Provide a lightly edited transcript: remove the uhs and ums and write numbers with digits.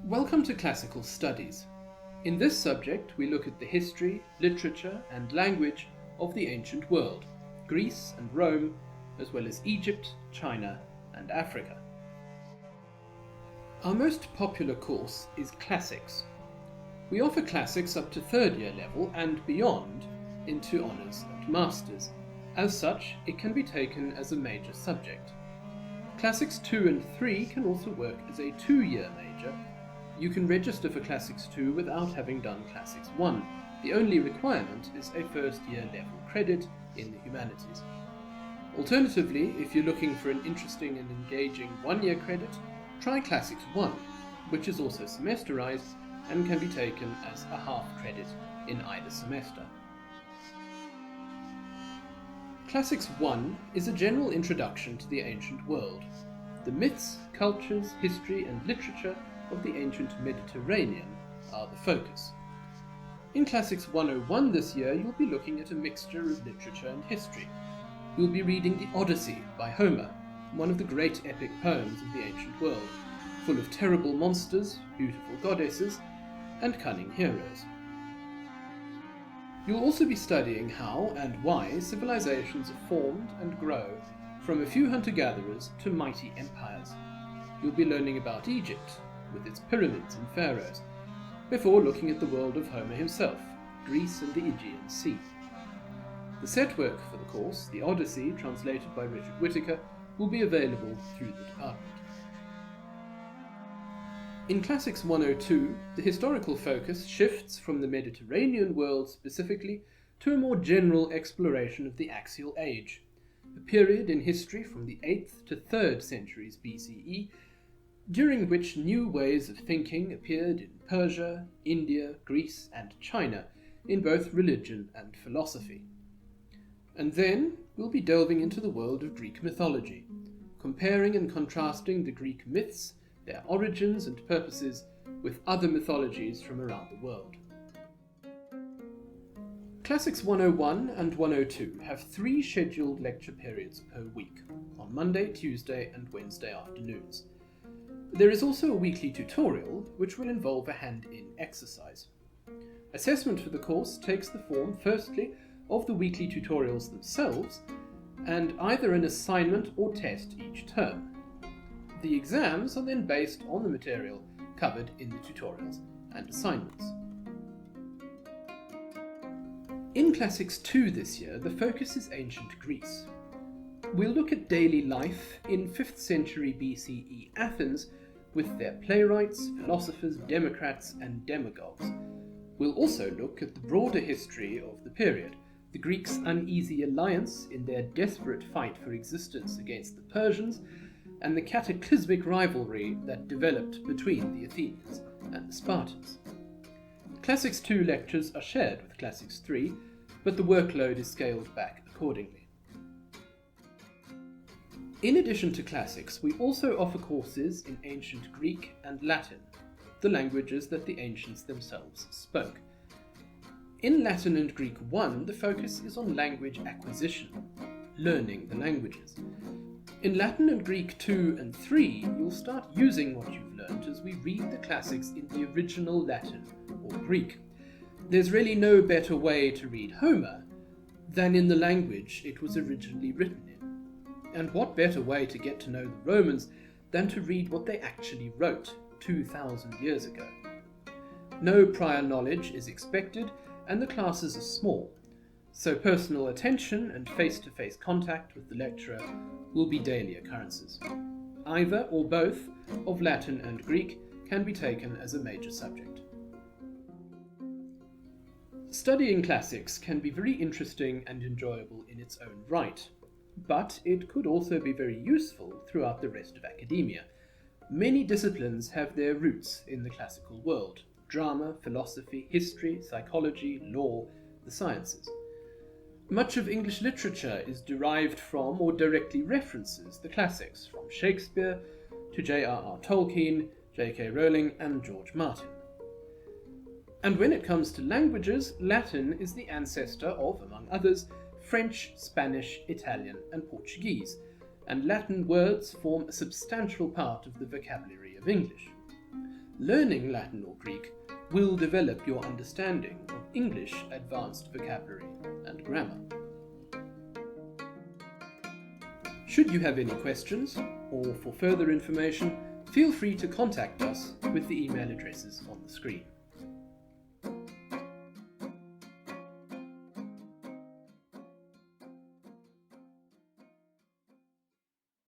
Welcome to Classical Studies. In this subject we look at the history, literature and language of the ancient world, Greece and Rome, as well as Egypt, China and Africa. Our most popular course is Classics. We offer Classics up to third year level and beyond into Honours and Masters. As such, it can be taken as a major subject. Classics 2 and 3 can also work as a 2-year major. You can register for Classics 2 without having done Classics 1. The only requirement is a first year level credit in the humanities. Alternatively, if you're looking for an interesting and engaging 1-year credit, try Classics 1, which is also semesterized and can be taken as a half credit in either semester. Classics 1 is a general introduction to the ancient world. The myths, cultures, history and literature of the ancient Mediterranean are the focus. In Classics 101 this year, you'll be looking at a mixture of literature and history. You'll be reading the Odyssey by Homer, one of the great epic poems of the ancient world, full of terrible monsters, beautiful goddesses, and cunning heroes. You'll also be studying how and why civilizations have formed and grow from a few hunter-gatherers to mighty empires. You'll be learning about Egypt, with its pyramids and pharaohs, before looking at the world of Homer himself, Greece and the Aegean Sea. The set work for the course, the Odyssey, translated by Richard Whittaker, will be available through the department. In Classics 102, the historical focus shifts from the Mediterranean world specifically to a more general exploration of the Axial Age, a period in history from the 8th to 3rd centuries BCE, during which new ways of thinking appeared in Persia, India, Greece and China, in both religion and philosophy. And then we'll be delving into the world of Greek mythology, comparing and contrasting the Greek myths, their origins and purposes, with other mythologies from around the world. Classics 101 and 102 have 3 scheduled lecture periods per week, on Monday, Tuesday and Wednesday afternoons. There is also a weekly tutorial, which will involve a hand-in exercise. Assessment for the course takes the form, firstly, of the weekly tutorials themselves, and either an assignment or test each term. The exams are then based on the material covered in the tutorials and assignments. In Classics 2 this year, the focus is ancient Greece. We'll look at daily life in 5th century BCE Athens with their playwrights, philosophers, democrats and demagogues. We'll also look at the broader history of the period, the Greeks' uneasy alliance in their desperate fight for existence against the Persians, and the cataclysmic rivalry that developed between the Athenians and the Spartans. Classics 2 lectures are shared with Classics 3, but the workload is scaled back accordingly. In addition to Classics, we also offer courses in Ancient Greek and Latin, the languages that the ancients themselves spoke. In Latin and Greek 1, the focus is on language acquisition, learning the languages. In Latin and Greek 2 and 3, you'll start using what you've learned as we read the classics in the original Latin or Greek. There's really no better way to read Homer than in the language it was originally written in. And what better way to get to know the Romans than to read what they actually wrote 2,000 years ago? No prior knowledge is expected, and the classes are small, so personal attention and face-to-face contact with the lecturer will be daily occurrences. Either or both of Latin and Greek can be taken as a major subject. Studying classics can be very interesting and enjoyable in its own right, but it could also be very useful throughout the rest of academia. Many disciplines have their roots in the classical world: drama, philosophy, history, psychology, law, the sciences. Much of English literature is derived from or directly references the classics, from Shakespeare to J.R.R. Tolkien, J.K. Rowling and George Martin. And when it comes to languages, Latin is the ancestor of, among others, French, Spanish, Italian and Portuguese, and Latin words form a substantial part of the vocabulary of English. Learning Latin or Greek will develop your understanding of English advanced vocabulary and grammar. Should you have any questions, or for further information, feel free to contact us with the email addresses on the screen.